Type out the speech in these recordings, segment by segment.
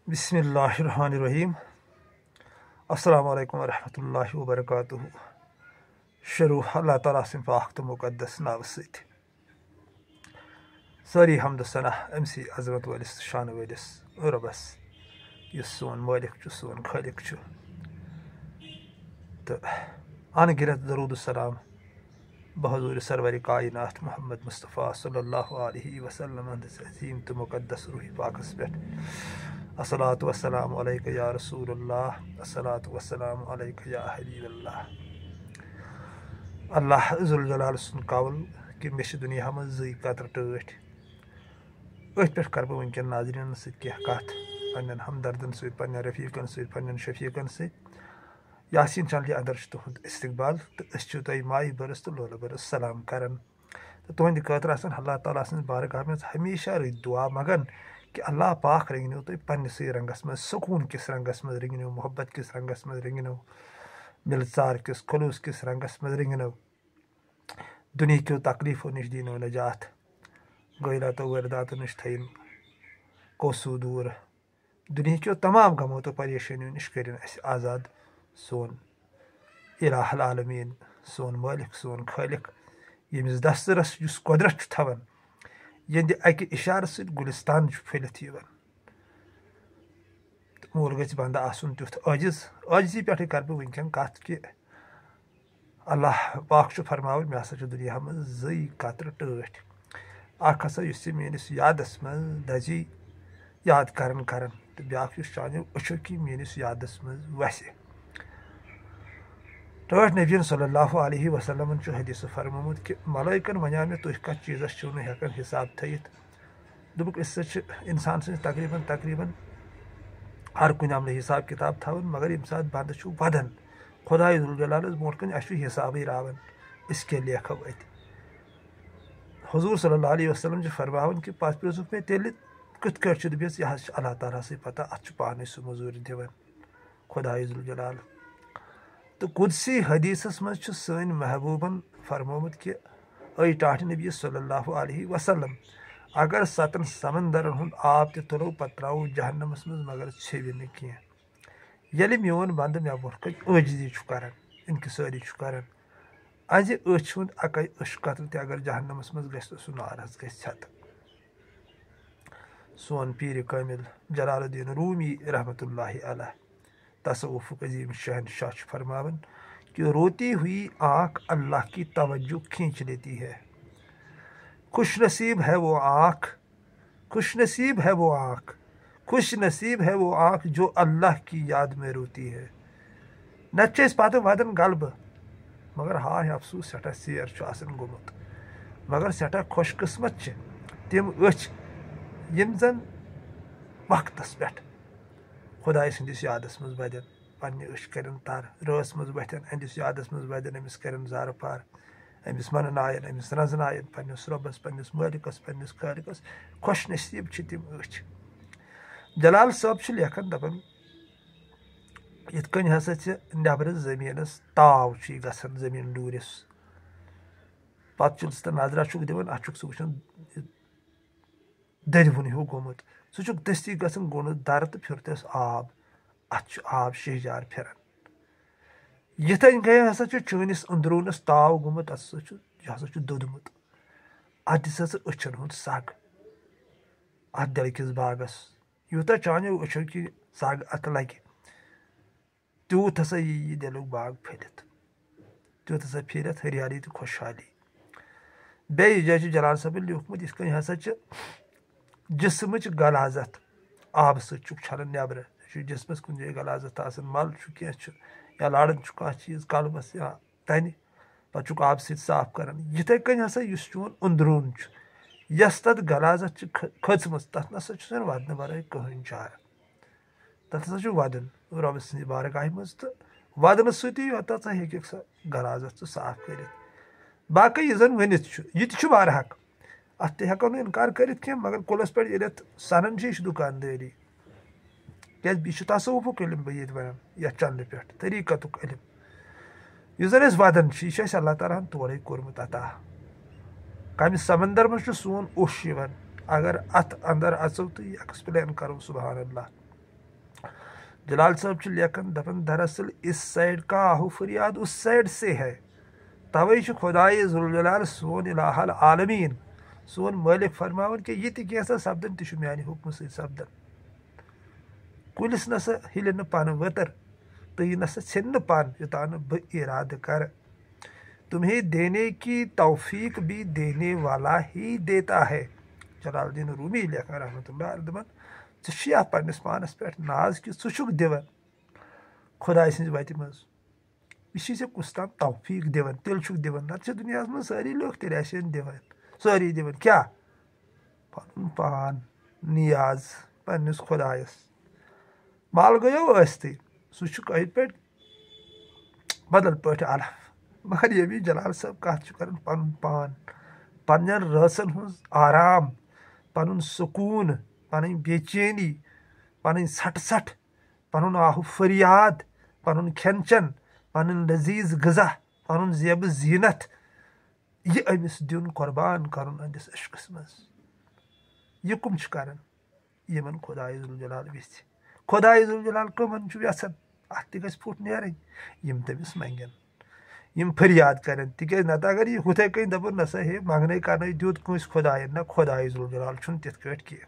बिस्मिल्लाहिर्रहमानिर्रहीम। अस्सलामु अलैकुम वरहमतुल्लाहि वबरकातुहू। शुरू अल्लाह ताला सिंध पाक तो मुकद्दस नाव सत। सारी हमद सना अमसी अजमत वलिस शान वलिस रबस यस सोन मालिक सोन खालिक तो अनगिनत दरूद सलाम बहजूर सरवर कायनात मोहम्मद मुस्तफ़ा सल्लल्लाहु अलैहि वसल्लम अज़ीम तो मुकद्दस रूही पाकस पे अस्सलातु वस्सलामु अलैका या रसूलल्लाह, अस्सलातु वस्सलामु अलैका या हबीबल्लाह। अल्लाह ज़ुल जलाल सुन कौल कि मे दुनिया मज जई कतर टठ अथ पे कर बह वनकन नाजरीन सह कत पन्न हमदर्दन सन्न रफ़ीकन सन्न शफीकन यासीन चैनल अंदर तुहद इस्तकबाल तो तुम माई बरस तो लोल बरस सलाम कर तो तुहद खतर अल्लाह ताला बारगाह में हमेशा रही दुआ मगन कि अल्लाह पाक रंगनो तुम पन्नस रंगस मज सुकून किस रंगस मज रंगनो मोहब्बत किस रंगस मज रंगनो मिलसार किस खलूस किस रंगस मज रंगनो दुनिया क्यों तकलीफों नश दीनो नजात गैरतो वर्दातो नश थन कोसू दूर दुनिया क्यों तमाम गमो तो परेशानियों नश कर आज़ाद सोन इलाहुल आलमीन सोन मालिक सोन खालिक यमिस दस्तरस कुदरत थवन यंद अकि इशार सत गुलिस्तान फलित मूल गि बंदा आसन तुथ आजिजी पे कर बह वनकन कत कि अल्लाह पाक फरमावन मे हसा दुनिया मज जई कतर टठ अख हसा मेस यादस मज दजी याद करन तो ब्याख चानो अच्छो कि मेस यादस मज वस टठ नबीन सल्लल्लाहु अलैहि वसल्लम हदीस फरमोमुत कि मलाइकन वनो मे तुह कत चीज़स छो हेकन हिसाब थत दुबुक इंसान सज तकरीबन हर कुन अमल हिसाब किताब थवन मगर यम सात बंद वदन खुदा जुल मोट कन हिसाब रावन इसके लेखो अत हुजूर सल्लल्लाहु अलैहि वसल्लम फरमावन कि पत प्रिजुक मे तेल कत दस यह अल्लाह ताला से पता अत पान सह मजूरी दिवन खुदा जुल तो कुदसी हदीसस मज सन महबूबन फरमोमुत कि ऐ टाठ नबी सल्लल्लाहु अलैहि वसल्लम अगर 7 समंदरन हुंद आब ते तुलो पत त्रो जहन्नमस मज मगर छेवि न कह ये मोन बंद मे बोट कन अजी कर इनकसारी कर अज अछ हुंद अक अश कतर ते अगर जहन्नमस मज गस सह नार हज गस छत सोन पीर कामिल जलालुद्दीन रूमी रहमतुल्लाहि अलैह तसव्वुफ़ अज़ीम शहनशाह फरमावन कि रोती हुई आँख अल्लाह की तवज्जो खींच लेती है। खुश नसीब है वो आँख, खुश नसीब है वो आँख, खुश नसीब है वो आँख जो अल्लाह की याद में रोती है। नचेस पत वदन गलब मगर हाय अफसूस सठा सेर गोमुत मगर सठा खुशकिस्मत तिम अच यम जन वक्तस पे खुदाय सदिस यादस मज बदन पन्ने अश करन तर रस मज वथन अहंदिस यादस मज बदन अमिस करन जार पार अमिस मनन आयन अमिस रजन आयन पन्निस रबस पन्निस मालिकस पन्निस खालिकस खुश नसीब तिम अच जलाल साहब लेखन दपन इत कन हसा नबर जमीनस ताव गसन जमीन डूरिस पत नजरा दिवन अत सह वुचन दरवुन हिू गोमुत सह दस्ती गसन गोन दर तो फिरतस आब अत आब शहजार फिरन यथन गए हसा चनिस अंदरूनस ताव गोमुत अत यह हसा दोदमुत अत दिस हसा अछन हुंद सग अत दिल किस बागस यूता चानो अछो कि सग अत लगे तूत हसा यी दिलुक बाग फलित तूत हसा फिरत हरियाली तो खुशहाली बे जाय जलाल साहब लिखमुत इस कन हसा जिस्म गलाजत आब सलन नबर जिस्मस कुन जाए गलाजत मल कह या लाड़न कह चीज कलमस या तन पे आब साफ कर यथे कन हसा चोन अंदरून यस तथ गलाजत खचम तथ ना वदन वर कहन चार तथ हसा वदन रब सद बारगाह मज तो वदन सती योत हेक सह गलाजत साफ कर बाकी यह जन वनित यह वार हक अत हेको इनकार कर मगर कुलस पे ये सनन यह दुकानदारी क्या यह तसव्वुफ़ुक इल्म बह ये वन ये चलने पे तरीक़तुक इल्म यह जन वदन यह अल्लाह ताला तोरे कोर्मुत अता कम समंदर मज सोन ओश अगर अत अंदर अचो तो एक्सप्लेन करो सुबहान अल्लाह जलाल साहब लेखन दपन दरअसल इस साइड का आहू फरियाद उस साइड से है। तवे खुदाई जुल जलाल सोन इलाहल आलमीन सोन मालिक फरमावन कि यह तह सपदन तह मानि हुक्म सपदन। कुलिस नसा हिल न पन वतर तो यह नसा छिन्न पन युता न ब इराद कर। तुम्हें देने की तौफीक भी देने वाला ही देता है। जलालुद्दीन रूमी लेखन रहमतुल्लाह अलैह दपन ज़िया पन्निस पानस पे नाज कि ज़ुक दिवन खुदाई सज वत मज यह कुछ ताम तौफीक दिवन तिल दिवन ना दुनिया में सारी लोग तेल दिवन सारी दिवन क्या पन पान नियाज पन्निस खुदायस माल गयो अस्ति सह पे बदल पे अलफ। मगर ये भी जलाल साहब कत कर पन पान पन रसन हज आराम पन सुकून पन बेचैनी पन सट सट पन आहु फरियाद पन खेन चन पन लजीज गज़ा पन जेब जीनत यह अमिस दिन कुर्बान कर अमिस अशकस मज यह कम कर यमन खुदाई जुल जलाल वेस खुदाई जुल जलाल कमन यसान अत ग फुट नेरन यम तमिस मंगन यम फरियाद करन तिक नत अगर यह हुथे कहीं दपन नसा हे मंगने कर दुत कंस खुदायन ना खुदाई जुल जलाल छुन तिथ कट कह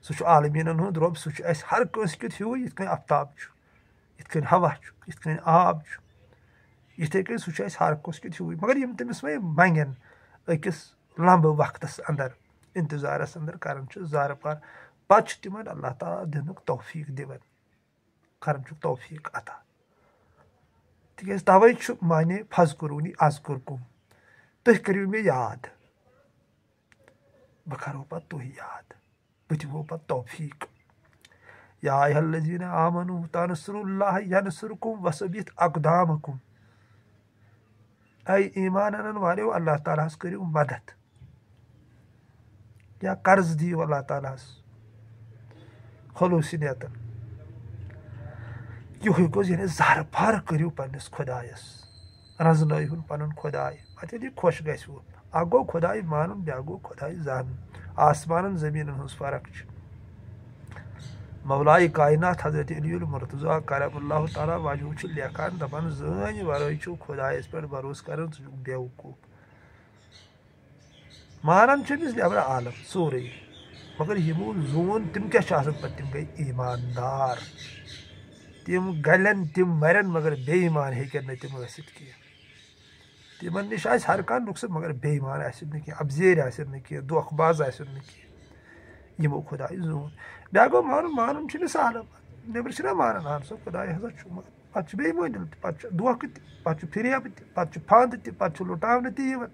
सह आलमीनन हुंद रब सह हर कंस क्युत हूँ यिथ कन आफ्ताब यिथ कन हवा यिथ कन आब इथे कन सह हर कंस क्युत हूँ मगर यम तमिस वह मंगन अकिस लंब वक्तस अंदर इंतजारस अंदर कर जार पार पे तिमन अल्लाह ताला दिन तौफीक दिवन कर तौफीक अता तिक तवे माने फजकुरूनी अजकुरकुम तुह करियो मे याद बह करो पे तुह याद बह दिमो पे तौफीक। या अय्युहल्लज़ीना आमनू तनसुरुल्लाह यनसुरकुम वसबित अक़दामकुम ऐ ईमान अनन वाले अल्लाह ताला करियो मदद या कर्ज दियो अल्लाह ताला खलूसी नियतन यह गोज यानी जार फार करियो पन्निस खुदायस रजन पन खुदाय पे यह खुश गो अ गो खुदाय मानुन ब्या गो खुदाय जान आसमान जमीन हज फर्क मौलाए कायनात हजरत अलीउल मुर्तज़ा करमल्लाहु ताला वजहु लेखान दपान ज़ान वरय खुदायस पे भरोस कर बेवकूफ मानन नबर आलम सोरे मगर यमो जोन तिम क्या पे तिम गई ईमानदार तिम गलन तिम मरन मगर बेईमान हेकन न तिम कह तिमन निश हर कह नुकसान मगर बेईमान कह अबजेर कह दोखबाज कह यमो खुदाय जोन ब्या गो मानुन आलम नबर मानन अहन सब खुदाय हसा पे बेईमान पे दोख पे फिरेब पे फंद पे लुटावन तवन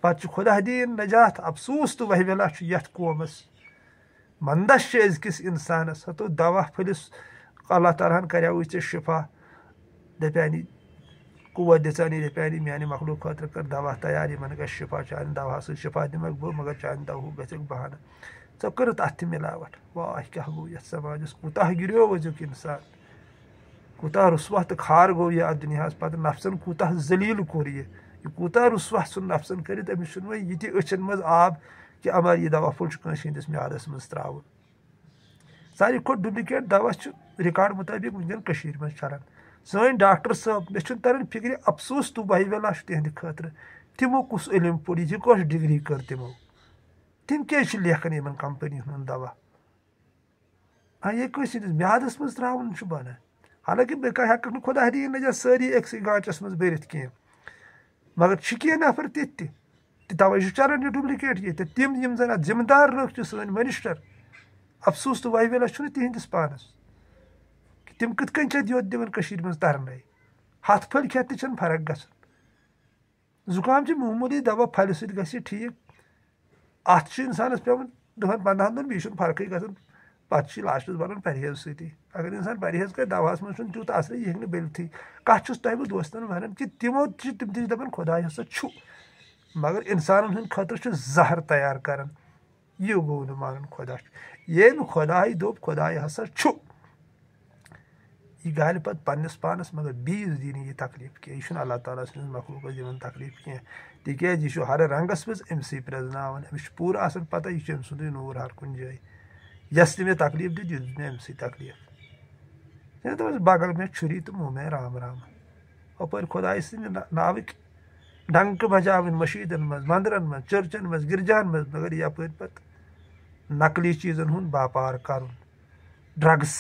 पे खुदा दीन नजात अफसूस तो वह वेला यथ कौमस मंदस अजकिस इंसानस हतो दवा फलिस अल्लाह ताला करो ऐ शिफा दपानी कुत दिसानी दपानी मानि मखलूक खतर कर दवा तैयार इन ग शिफा चान दवा शिफा दिमक बह मगर चान दवा गक बहाना च कर अत मिलावट वाह क्या गो ये समाजस कूता गिरो वजुक इंसान कूता रुसवा तो खार गो यह दुनिया पे नफसन कूता जलील कोर यह कूता रुसवा सुन नफसन कर अमिस ये अचन मज आब कि अमर यह दवा फुल कंस म्यादस मज त्रावन सारी खुद डुप्लिकेट दवा रिकॉर्ड मुताबिक वनकन मज चलान सन डॉक्टर साहब मे तरन फिक्र अफसोस तो बह वेला तिहंद खतर तिमो कुस इलम पोड़ यह कस डिग्री कर तिमो तिम क्या लेखन इन कंपनी हूं दवा ये कंस म्यादस मज त्रावन बना हालांकि बह हेक खुदा दीन नजर सारी अक्स गांचस मज भरत कह मगर कह नफर तवे चलान यह डुप्लिकेट ये तिम यम जन जिम्मेदार लोग सन मिनिस्टर अफसोस तो वह वेला तिहंदिस पानस कि तिम कत योत दिवन मज तरन हथ फल खेत तन फर्क ग जुकाम मामूली दवा फल सत ठीक अत इंसानस पे 10-15 दिन बी फर्क ग पे लास्टस बनान परहेज सती अगर इंसान परहेज कर दवास मज तूत असर यह हे बिलथी कत तह बह दोस्तन वन कि तिमो तिम दपान खुदा हसा मगर इंसान हंद खतर जहर तैयार कर यह गो न मान खुदा ये खुदाई दोप खुदाई हसा यह गाल पे पन्निस पानस मगर बीज दी यह तकलीफ कह यह अल्लाह ताला सद मखलूक दिवन तकलीफ कह तिकेज यह हर रंगस मज अमसी प्रजनावन अमिस पूरा आसन पता यह अम सुंद नूर हर कुन जाए यस मे तकलीफ दी मे अमसी तकलीफ बगल में छुरी तो मुँह में राम राम अपर खुदाई सद नाविक डंक बजावन मशीदन मज मंदिरन मज चर्चन मज गिरजान मज मगर यप नकली चीज़न हुंद व्यापार कर ड्रग्स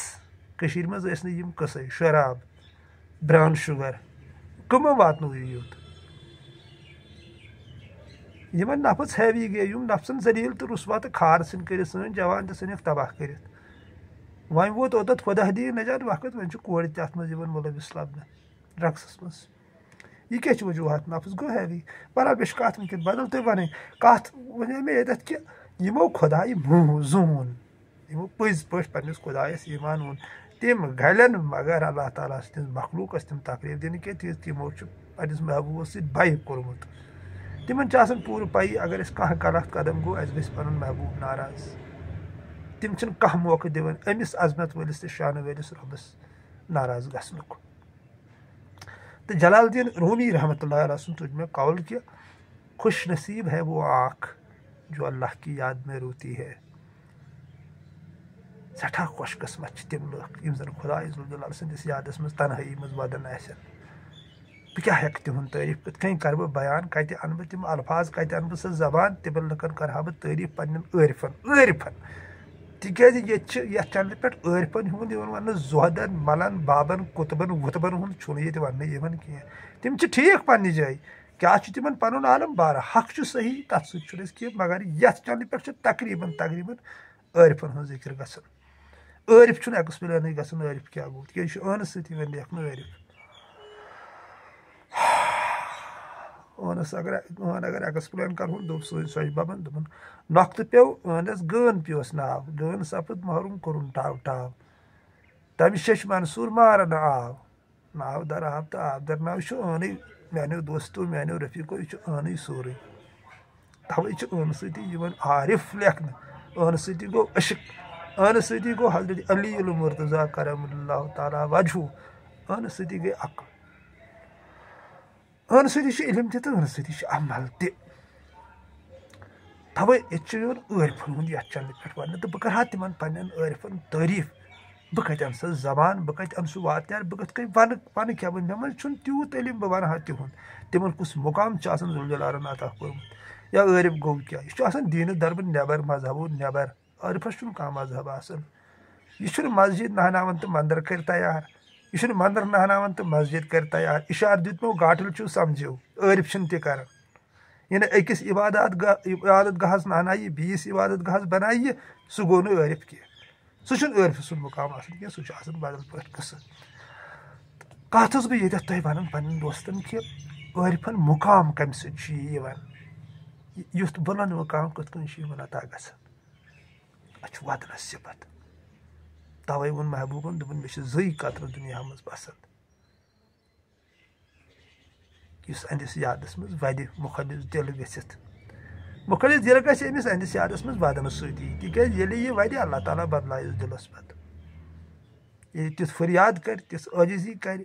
मज कस शराब ब्राउन शुगर कमो वातनो यूत यमन नफस हैवी गए यम नफसन जलील तो रुसवा तो खार सन कर सन जवान तो सन तबाह कर वन वोत ओत खुदा दी नजात वक्त वन कोर तथ मज मुलविस लबन ड्रग्सस मज यह क्या वजूहत नफस गो हैवी बहरहाल बे कत वनक बदल तुम वन कत वन मे ये कि यमो खुदाई मुँह जून यमो पज पे पन्नस खुदायस ईमान ओन तम गलन मगर अल्लाह ताला तम मखलूकस तम तकरीब दिन के तमो पन्नस महबूब सह कोरमुत तिमन पूर पई अगर कह गलत कदम गो अस गस पन महबूब नाराज तिम कह मौका दिवन अमिस अजमत वलिस शान वलिस रबस नाराज गसनुक तो जलालुद्दीन रूमी रहमतुल्लाह अलैह सुन तुझ में कौल किया खुश नसीब है वो आँख जो अल्लाह की याद में रोती है सठा खुश किस्मत तम लुक यम जन खुदाई सदिस यादस मज तनहाई मज वदन आसन बह क्या हेक तिहन तारीफ कत कहीं कर बयान कत अन बह तम अल्फाज कत अन बह जबान तिमन लुकन कर बह तारीफ पन्न आरिफन तिकाज ये चैनल पे आरिफन हुंद वन जोहदन मलन बाबन कुतबन वुतबन हुंद ये वन कह तम ठीक पन्ने जाय क्या तिमन पन आलम बारा हक सही तथ सह मगर ये चैनल पे तकरीबन आरिफन हज जिक्र गसन आरिफ एक्सप्लेन गसन आरिफ क्या गो तिक अन सत लेखन आरिफ अगर एक्सप्लेन कर सोच बबन दोपन नख्त पे अनस गन पेस नाव गन सपद महरूम कोरुन टाव टाव तम शश मंसूर मारन आव नाव दर आव तो आव दर नाव अन मानो दोस्तों मानो रफीको यह अन सोरे तवे अन सत आरिफ लेखन अन सत गो अशिक अन सत गो हजरत अली मुर्तज़ा करमल्लाहु ताला वजहू अन सत गई अक्ल अन सत इलम तो अन सत अमल तवे आरिफन हुंद ये चैनल पे वन तो बह कर तिमन पन्न आरिफन तारीफ बह कत अन सह जबान बह कत अन सह वात्यार बह कत वन वन क्या मे मज तूत इलम बह वन तिहुंद तिमन कुछ मुकाम जुलजलारन अता कोरमुत या आरिफ गो क्या यह दीन दरब नबर मजहबो नबर आरिफस कह मजहब आसन यह मस्जिद नहनावन तो मंदिर कर तैयार यह मंदिर नहनावन तो मस्जिद कर तैयार इशार दितमो गाटल चु समझो आरिफ कर यानी अकिस इबादत गहस नहनाई बीस इबादत गहस बनाई सह गो न आरिफ कह सह आरिफ सुन मुकाम आसन कह सह बदल पे कस कत बह ये तुम वन पन्न दोस्तन कि आरिफन मुकाम कम सवान युथ बुलंद मुकाम कत वन अता गस वदनस सिफत तवे वोन महबूबन दोपन मे जई कतर दुनिया मज पसंद इस अनिस यादस मज वद मुखलिस दिल गसित मुखलिस दिल गस अमिस अनिस यादस मज वदन सती तिकाज ये वद अल्लाह ताला बदलायस दिलस पत ये तिथ फरियाद कर तिथ आजिजी कर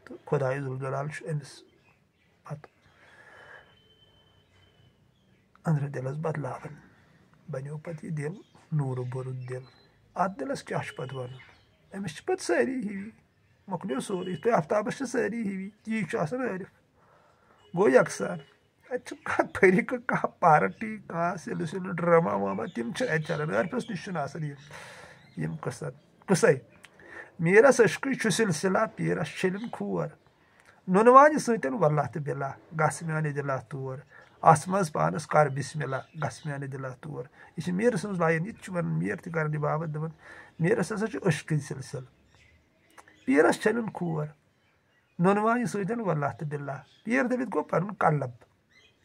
तो खुदाई जुलजलाल अमिस पत अंदर दिलस बदलावन बनो पत यह दिल नूर बुरुद दिल अत दिलस क्या पत वन अमिस पत सारी हिवी मकलियो सोरे तो आफ्ताबस सारी हिवी ती आरिफ गो यकसान कह तरीक कह पार्टी कह सिलसिल ड्रामा वामा तम चलान आरिफस नश कस मीरस अश्क सिलसिला पीरस छलिन खोर नुनवान सतन वल्लाह तो बिला गस माने दिला तोर अस मज पानस कर बिस्मिल्ला गस माने दिला तोर यह मीर सज लाइन यह वन मीर तक बाबत दपान मीरस हसा अश्क सिलसिल पीरस छलिन खोर नुनवान सतन वल्लाह तो बिला पीर दबित गो पन कलब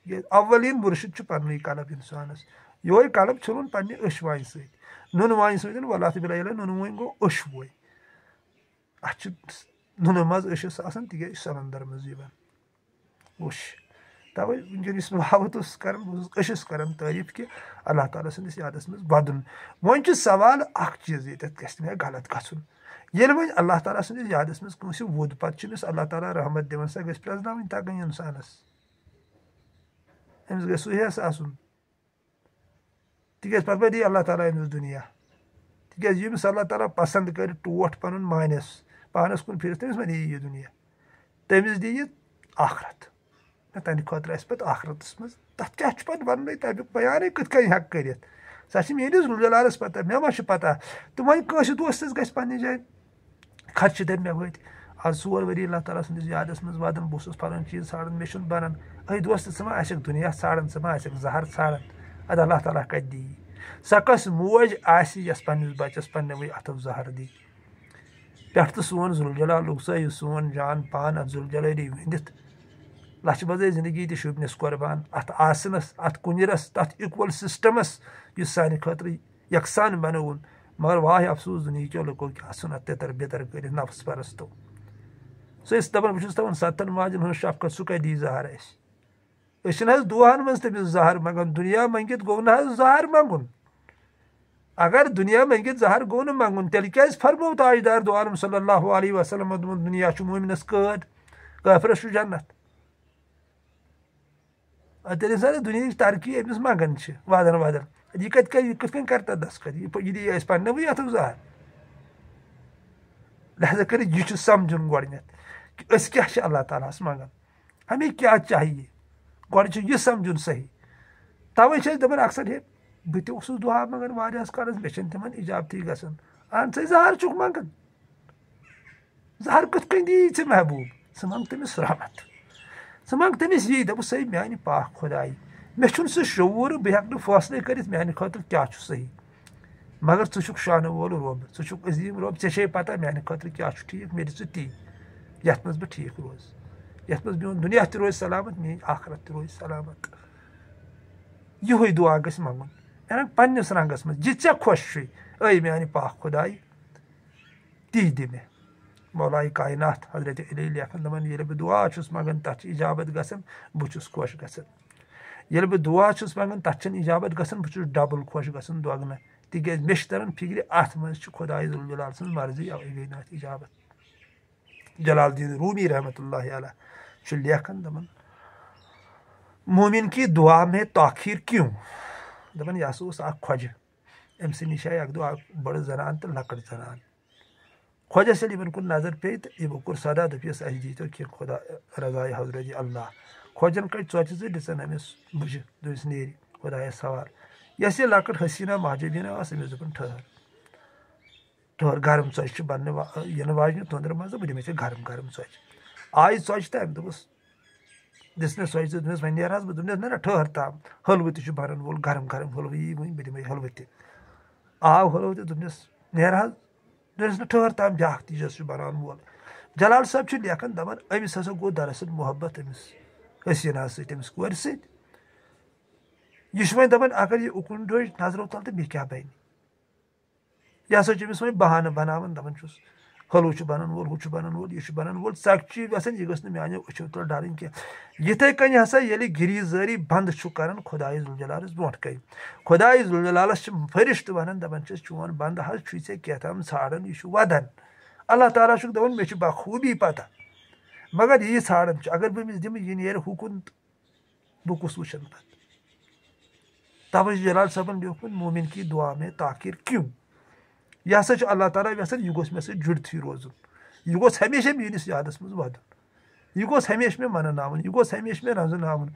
ये अवलिन मुर्शिद पन्न कलब इंसानस योय कलब छुन पन्ने अशवान सत नुनवान सतन वल्लाह तो बिला नुनवान गो अशवोय अत नुन मज अशस आसान ती समंदर मज उश तवे वनकस बाबत कर अशस कर तारीफ कि अल्लाह ताला सदिस यादस मज वदन वन सवाल अख चीज ये मे गलत गन ये वो अल्लाह ताला सदिस यादस मज कंस वुद पे अल्लाह ताला रहमत दिवन सा गस प्रजन तगन इंसानस अमिस गस सुहस आसन तिक पे दी अल्लाह ताला अमिस दुनिया तिकाज यमिस अल्लाह ताला पसंद कर टोट पन मानस पानस कुन फिर तमिस मे दी यह दुनिया तमिस दी आखरत तन खुद पे आखरतस मज तथ क्या वन तमिक बयान कत कन हेक कर सह मेस रुलजलालस पता मे मा पता तो वह कंस दोस्तस ग पे जाए खर्च दप मे वत आज 4 वरी अल्लाह ताला सदिस यादस मज वादन बहुत फलान चीज ाड़न मे बनान अ दोस्त मा आक दुनिया ाड़न मा आक जहर ाड़न अद अल्लाह ताला कत दी सह कस मोज आस पन्नस बचस पन्नवे अथो जहर दी पे तो सोन जुलजलाल सह सोन जान पान अत जुलजलाली वंदित लच बजे जिंदगी तो शुबनस कुर्बान अत आसनस अत कुंजरस तथ इक्वल सिस्टमस सान खतर यकसान बनोन मगर वाह अफसोस दुनिया क्यों लुको क्या सुन तितर बितर कर नफ्स परस्तो सह दपान बहुत तवन 7 माजन हज शफकत सह कह दी जहर अस दुआन मज तमिस जहर मंगन दुनिया मंगित गो ना जहर मंगुन अगर दुनिया मंगित जहर गो न मंगुन तेल क्या फरमो ताजदार दो आलम सल्लल्लाहु अलैहि वसल्लम दुनिया मोमिनस कैद काफिरस जन्नत तेल इंसान दुनिया तरक्की अमिस मंगन वादन वादन यह कत कर दस्खत यह दी पन्नवे अथो जहर लिहाजा कर यह समझुन गोडनेथ कि अस क्या अल्लाह ताला मंगन हमें क्या चाहिए गोड यह समझुन सही तवे दपान अक्सर हे बह दुआ मंगन वारियास कालस मे तिमन इजाबती गसन अहन जहर चुक मंगन जहर कत कन दी ऐ महबूब सह मंग तमिस रहमत सह मंग तमिस यी दप सही म्यान पाक खुदाई मे सह शूर बह हेक फैसले कर म्यान खतर क्या सही मगर षुक शान वोल रब षुक अजीम रब ऐ पता म्यान खतर क्या ठीक मे दी ती ये मज बह ठीक रोज ये मज मोन दुनिया त रोज सलामत मे आखरत त रोज सलामत यह दुआ गस मंगुन यानी पन्नस रंगस मज यह खुश ऐ म्यान पाक खुदाई ती दि मे मौलाए कायनात हजरत अली लेखन दपन ये बह दुआ मंगन तथ इजाबत गसन बहुत खुश गसन ये बह दुआ मंगन तथ इजाबत गसन बहुत डबल खुश गसन दोगना तिक मे तरन फिक्र अत मज खुदाई जुलजलाल सज मर्जी अवे गई ना इजाबत जलालुद्दीन रूमी रहमतुल्लाह अलैह लेखन दपन मोमिन की दुआ में ताखीर क्यों दपन यह खोज अम नश आए दुआ बड़ जनान तो लकड़ जनान खोजस यमन कुन नजर पे तो यमो कोर सदा दपियस अस दी तो कह खुदा रजाए हजरत अल्लाह खोजन कट चौच दिसन अमिस बुझ दुस नेरी खुदायस सवाल यस यह लकड़ हसीना महजबीना अमिस दपन ठहर गर्म चौच बन इन वाजन तंदर मज बह दिमे गर्म गर्म चौच आई चौच तो अम दोपस दिसने चौच दोपस वो नेर बह दोपस ना ठहर ताम हलव तह बनन वोल गर्म गर्म हलव यी वो बह दिमे हलव आव हलव तो दोपस नेर दोपस ना ठहर ताम ब्या चीज बनान वोल जलाल साहब लेखन दपान अमिस हसा गो दरअसल मोहब्बत अमिस हसीना समिस कोर सत यह वो दपान अगर यह उकुन रोज नजरों तल तो मे क्या बन यह हसा अमिस वो बहाना बनावन दपान हलव बनान वोल हु बनान वोल यह बनान वोल सख्त गसन यह गस मानो अचो तल डरन कह यिथे कन हसा ये गिरीजारी बंद कर खुदाई जुलजलालस ब्रोट कन खुदाई जुलजलालस फरिश्त वन दपान चोन बंद हज ऐ कहताम ाड़न यह वदन अल्लाह ताला दपान मे बखूबी पता मगर यह ाड़न अगर बह अमिस दिम यह नेर हुकुन बह कुस वुचन पे तवे जलाल साहबन लिखुन मोमिन की दुआ में ताखीर क्यों यह हसा अल्लाह ताला यसान यह गोस मे सह जुड़ती रोजन यह गोस हमेशा मेनिस यादस मज वदन यह गोस हमेशा मे मननावन यह गोस हमेशा मे रजनावन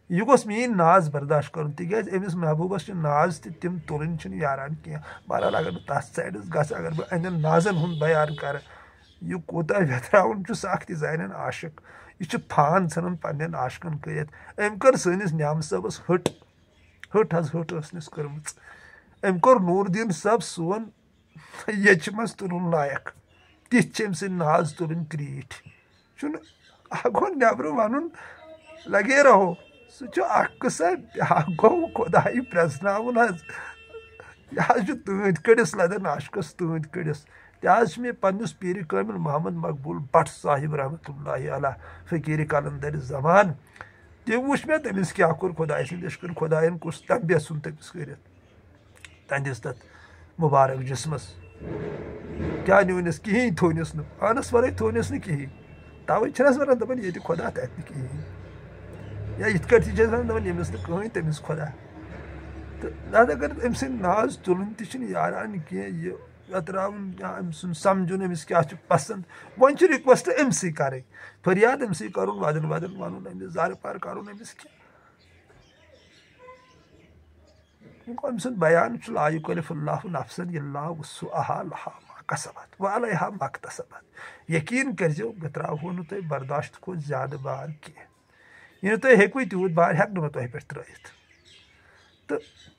यह गोस मीन नाज बर्दाश्त कर तिकाज अमिस महबूबस नाज तिम तुलन यारान कह बहरहाल अगर बह तथ साइडस गस अगर बह अन नाजन हूं बयान कर यह कोता व्यथरावन अख जान आशिक यह फान सन पन्न आशिकन कर अम कर सनिस न्याम सबस हट हट हज हट स कर्म अम कोर नूरदीन सब सोन यच मज तुलन लायक तिथ नाज तुलन क्रीट गो नबर वन लगे रहो सह कसा गो खुदाई प्रजनावन यह तंद कड़िस लदन आशकस तंद कड़िस तह मे पन्नस पीर कामिल मोहम्मद मकबूल भट्ट साहिब रहमतुल्लाहि अलैह फकीर कलंदर जमान तम वुच मे तमिस क्या कोर खुदाई सद कर खुदायन कुछ तबियत सुन तमिस कर तंदिस तथ मुबारक जिस्मस क्या नुनिस कहीं थोनिस पानस वर थोनिस कहीं तवे वन दपान ये खुदा तथ कहीं या इत दपान यमिस कहीं तमिस खुदा तो लिहाजा कर अम सद नाज तुलन तह यारान कह अतरावन अम सुन समझुन अमिस क्या पसंद वन रिक्वेस्ट अमसी कर फरियाद अमसी कर वदन वदन वन अमिस जार पार कर अमिस क्या अम सुन बयान ला युकल्लिफुल्लाहु नफ्सन इल्ला वुस्अहा लहा मा कसबत व अलैहा मा इक्तसबत यकीन करो बह त्रो नुह तुह बर्दाश्त खो ज्यादा बार कह यह तुह हेकु तूत बार हेक नुह तुह पे त्रत तो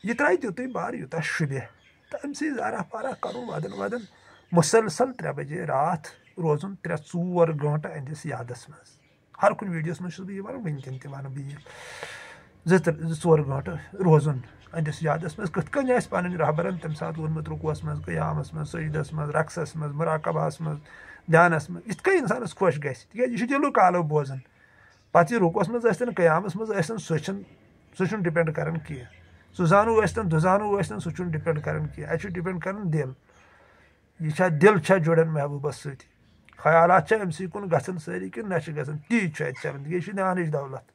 यह त्राय तुत बार यूत शुबे तो अमसी जारा पारा कर वदन वदन मुसलसल 3 बजे रात रोजुन 3-4 घंटे अहंदिस यादस मज हर कुछ वीडियोस मज बह वनकन तन बह 4 घंटे रोजुन अहंदिस यादस मज कथ कन पन रहबरन तम सात वोनमुत रुकुअस मज क़यामस मज सजदस मज रक्सस मज मुराकबास मज ध्यानस मज इत कन इंसानस खुश गि तह दिलो कालो बोजन पत रुकुअस मज क़यामस मज सह डिपेंड कर कह सुजानू दुजानू सह डिपेंड कर कह डिपेंड कर दिल यह दिल जुड़न महबूबस सत ख्यालात अमसी कुन गसन सारी कि ना गसन ती चलन यह नानच दौलत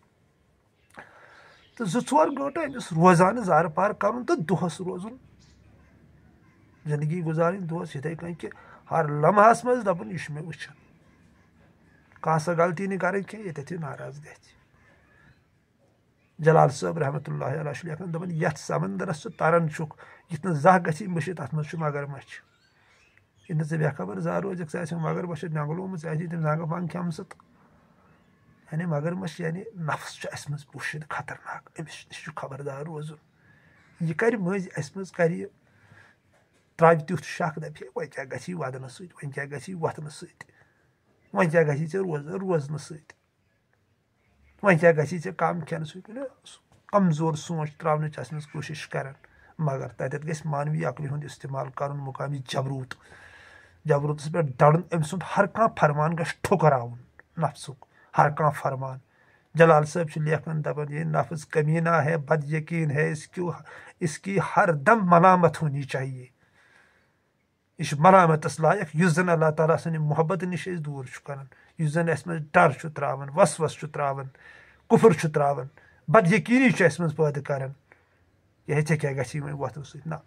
तो 2-4 घंटे अमिस रोजान जार पार कर तो दोहस रोजुन जिंदगी गुजारन दोहस इथे कन कि हर लम्हास मज दपन यह मे वुचन कह सा गलती नहीं कर ये नाराज ग जलाल साहब रहमतुल्लाह अलैह लेखन दपन यथ समंदरस तरन यथ जह गि मशि तथ मज मगरमच्छ इन ऐ बेखबर जा रोज मगरमच्छ नंगलोम तम जंग पंग खम यानी मगरमच्छ यानी नफ्स अस मज पुशिद खतरनाक अमिस नश खबरदार रोजुन यह कर मज अस मज कर त्राव तुथ शक दप वह क्या गि वदन सह क्या गि वथन सह वह क्या गि रोजन सह वह क्या गि कम खेन सह कमजोर सोच त्रावन मज कोशिश कर मगर तत गि मानवी अकल हुंद इस्तेमाल कर मुकामी जबरूतस पे दड़न अम सुंद हर कह फरमान गि ठुकरावन नफ्सुक हर कह फरमान जलाल साहब लेखन दपन ये नफ्स कमीना है बद यकीन है इसकी हर दम मलामत होनी चाहिए यह मलामतस लायक युस जन अल्लाह ताला सन मोहब्बत नश दूर कर युस जन अस मज डर त्रावन वसवस त्रावन कुफर त्रावन बद यकीनी अस मज पैदा कर यह क्या गि वथन सह ना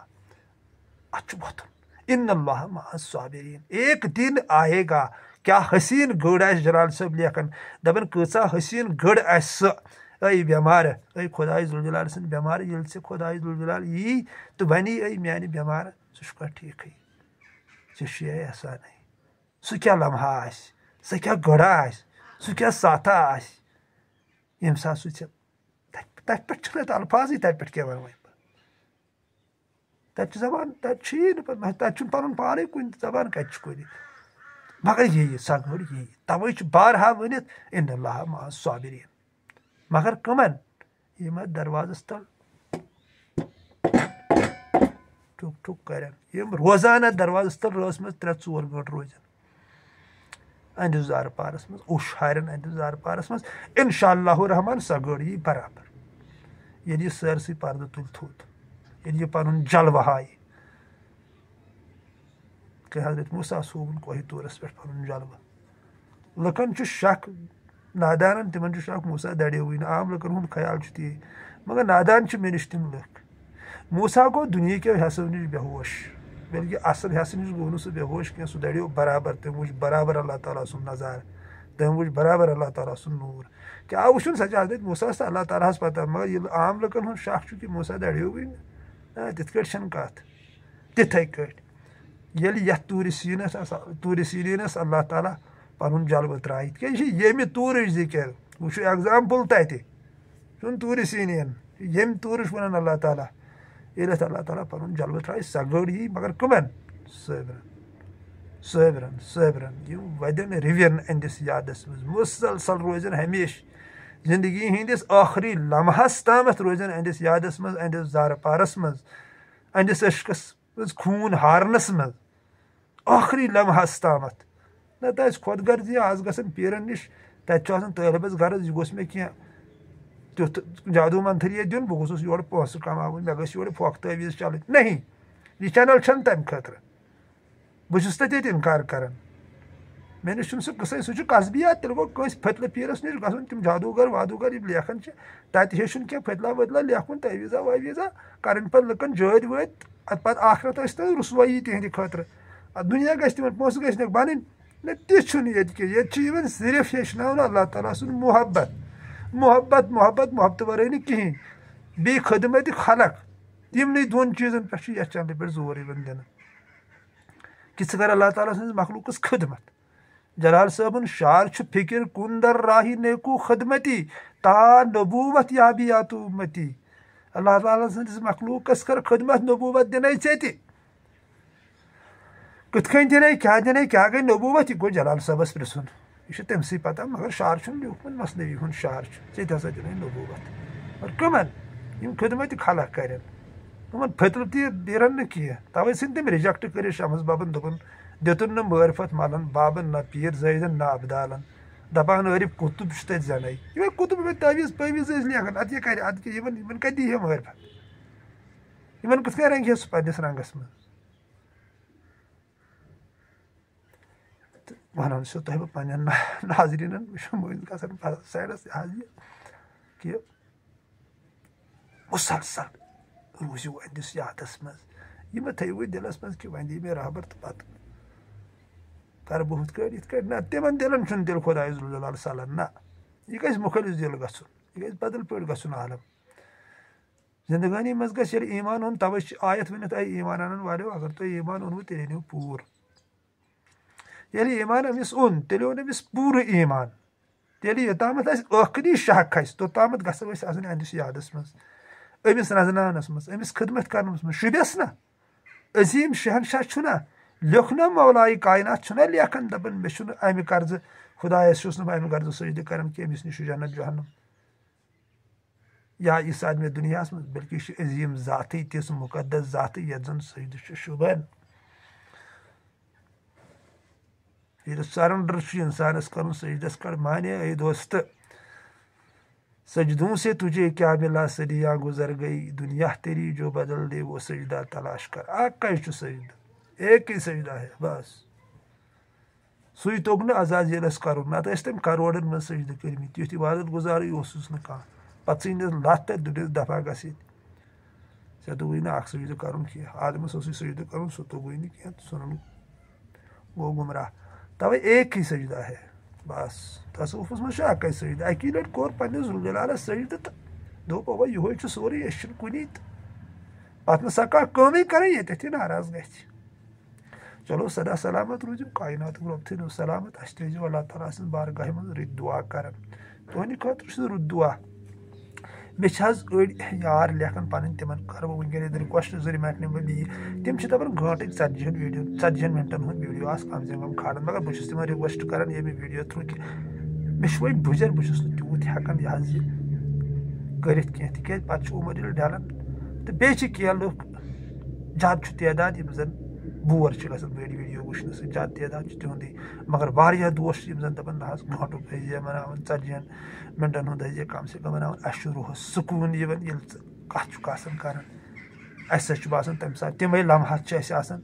अत वथन इन्नल्लाह मअस साबिरीन एक दिन आएगा क्या हसीन गड़ आ जलाल साहब लेखन दपन कसा हसीन गड़ आ ऐ बेमार ऐ खुदाई जुलजलाल सन बेमार ये से खुदाई जुलजलाल यी तो वनी ऐ म्यान बेमार सह ठीक ऐ ऐसा नहीं सह क्या लम्हा सह क्या गड़ा सह क्या साथा यम सा सह तथ पे अल्फाज तथ पे क्या वन तथ जबान तथ पन पान कुन जबान कत कुन मगर ये सगड़ ये तवे बारहा वन इन्नल्लाह मअस साबिरीन मगर कमन यम दरवाजस तल ठुक ठुक कर यम रोजाना दरवाजस तल रस मज 3-4 घंटे रोजन अहंदिस जार पारस मज उशारन अहंदिस जार पारस मज इंशाअल्लाह रहमान सगड़ यी बराबर ये सरसी पर्द तुल थोत ये पन जलवा हाय कि हजरत मूसा सोबन कोहि तूरस पे पन जलवा लकन शक नादान तिमन शक मूसा दड़े आम लकन हुंद ख्याल ती मगर नादान मे नश तम लुक मूसा गो दुनिया के हसो नश बेहोश बल्कि असल हस नश गो सह बेहोश कह सह दड़ो बराबर तम वुच बराबर अल्लाह ताला सुन नज़ार तम वुच बराबर अल्लाह ताला सुन नूर क्या वुचन सच हजरत मूसा अल्लाह ताला पता मगर ये आम लकन हुंद शक कि मूसा दड़ो तिथ कत तिथे ये तूर सीनस अल्लाह ताला पन जलव त्राय ये तूर जिक्र वो एग्जाम्पल तुम तूर सीन ये तूर वन अल्लाह ताला ये अल्लाह ताला पन जलव त्राय सगड़ यी मगर कमन सबरन सबरन यम वदन रिवन अहंदिस यादस मज मुसलसल रोजन हमेश जिंदगी हंदिस आखिरी लम्हस तामत रोजन अहंदिस यादस मज अहंदिस जार पारस मज अहंदिस अशकस मज खून हारनस मज आखिरी लम्हस तामत ना खुद गर्जी आज गसन पीरन नश तथन तलबस गर्ज यह मे कह तुथ जादू मंथरी दिन बह गोस your post कमावन may go your फोक तवीज चल नहीं यह चैनल तम खतर बहुत तत इनकार कर मे निश सह कस सह कसबियात तेल गो कंस फतल पीरस निश गन तम जादूगर वादूगर लेखन तत हेन क्या फतला वतला लेखन तवीज़ा ववीज़ा कर पे लुकन जद वत पे आखरत रुसवाई तिहंद खतर दुनिया गि तम पोस गि बन न तुन ये सिर्फ हेचन अल्लाह ताला सुन मोहब्बत मोहब्बत मोहब्बत मोहब्बत वर कहें बी खदमत खलक तमन दोन चीज़न पे ये चंद पे जोर दिन कि कर अल्लाह ताला सज मखलूकस खदमत जलाल साहबन शार फिक्र कुंदर राही नेकू खदमती ता नबूवत याबियात उम्मती अल्लाह ताला सज मखलूकस कर खदमत नबूवत दिन कथ दिन क्या गई नबूवत यह गो जलाल साहबस पृन यह तमसी पता मगर शार लिखुन मसनवी हूँ शार हसा दिन नबूवत और कमन यम खदमत खलक कर तमन फतल दीरन न कह तवे सन तम रिजेक्ट कर शमस बाबन दोपन दितुन न मारिफत मलन बाबन न पीर जैदन न अबदालन दपान अरिफ कुतुब तथ जन ये कुतुब तवीज़ पवीज़ लेखन अत कर इन कत दी मारिफत इन कथ रंग सह पन्नस रंगस मज वन तुह बह पन्न नाजरीन गन साइडस कि मुसलसल रूजू अदिस यादस मज यह थो दिलस मज कि वन दी मे रहबर तो पत कर बह इत ना तिमन दिलन दिल खुदा जलाल सलन ना यह गि मुखलिस दिल गन यह गि बदल पे गन आलम जिंदगानी मज गल ईमान ओन तवे आयत वनित आई ईमान अन वालो अगर तुम ईमान ओनवु तेल अनिव पूर ये ईमान अमिस ओन तेल ओन अमिस पूर ईमान तेल योतामत आखरी शक तोतामत गो अदिस यादस मज अमिस नजनानस मज अमिस खदमत करनस मज शुबस ना अजीम शहनशाह छुना लिखना मौलाई कायनात छुना लेखन दपन मे अमि कर्ज खुदायस अमि कर्ज सजद कर अमिस निश जन्नत जहन्नम या इस आदमी दुनिया मज बल्कि अजीम जात तिस मुकदस जात ये जन सजद शुबन ये सरेंडर इंसानस कर सजदस कर माने ए दोस्त सजदों से तुझे क्या मिला सदियाँ गुजर गई दुनिया तेरी जो बदल दे वो सजदा तलाश कर आका सजदा एक ही सजदा है बस सुई तोग न अजाजिलस कर ना तम करोड़न में सजद करमित युथ इबादत गुजारी न कह पे लत दुनिस दफा गसित ऐ तोगुई ना सजद कर आदमस सजद कर सह तोगुई न कह सुन गो गुमराह तवे एक ही सजदा है बस तसवुफस मज अक सजद अकी लट कोर पन्नस जुलजलालस सजद तो दोप अवा यह सोरे ये कुनी पे सका कमी कर ये नाराज ग चलो सदा सलामत रूजो कायनात रब थो सलामत अस थो अल्लाह ताला सद बारगाह मज रुत दुआ कर तुहद खतर रुत दुआ मे अड़ यार लेखन पन तिम कर वनकन रिक्वेस्ट जरिए मे बी तम दपान घंटे 40 वीडियो 40 मिनटन हूँ वीडियो कम से कम खाड़न मगर बहुत तिम रिक्वेस्ट कर ये वीडियो थ्रू कि मे वो बुजर बहुत तूत हेकान यह कर क्या पे उमर डलन तो बेचि कह लुक ज्यादा तादाद जन बोर बड़ी वीडियो वुचन ज्यादा तादाद तिहुंदी मगर वारिया दोस्त जन दपान ना घंटुक हजिया मनावन 40 मिनटन हूँ हजिया कम से कम मनावन अस रोहस सुकून ये कथ कर बासान तम सात तमें लम्हात जन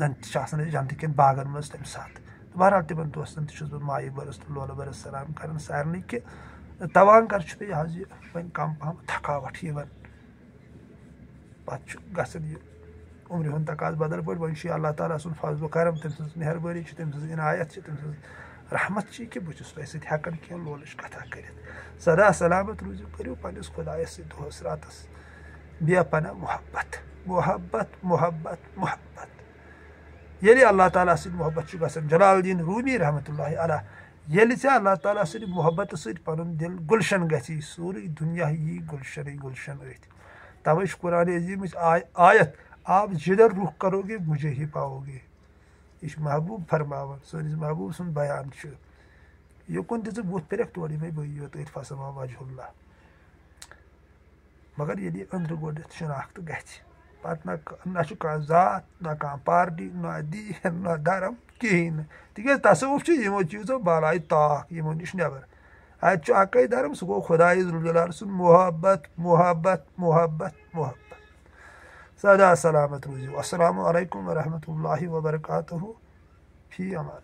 जन्नत कन बागन मज तम सात बहरहाल तिमन दोस्तन तस बह माये बरस तो लोल बरस सलाम कर सारे कि तवांगर पे वन कम पहम थकावट पे गन उम्र हूं तकाज बदल पे वन अल्लाह ताला सुन फजल करम तम सज मेहरबानी तम सज इनायत तम सज रहमत कि बहुत तुम हेकान कह लोलिश कथा कर सदा सलामत रूजो करो पन्नस खुदायस दोहस रातस बेपना मोहब्बत मोहब्बत मोहब्बत मोहब्बत ये अल्लाह ताला सद मोहब्बत गसन जलालुद्दीन रूमी रहमतुल्लाहि अलैह ये अल्लाह ताला सद मोहब्बत सद पनुन दिल गुलशन गसी सूरी दुनिया यी गुलशन गुलशन तवे कुरान अजीम आयत आप जिधर रुख करोगे मुझे ही पाओगे यह महबूब फरमावन सोनिस महबूब सुन बयान युकुन दिस बुत फिर तोड़ मे बी योत फसमा वजहुल्ला मगर ये अंदर गोद शनाख्त गह ना जात ना कह पार्टी ना दीन ना धर्म कहें तिक तसवुफ यमो चीज़ों बलाई ताक यमो नश नबर अक धर्म सह गो खुदाई जुलजलाल सुन मोहब्बत मोहब्बत मोहब्बत मोहब्बत सदा सलामत रूजो अस्सलामु अलैकुम व रहमतुल्लाहि व बरकातुहू फी अमान।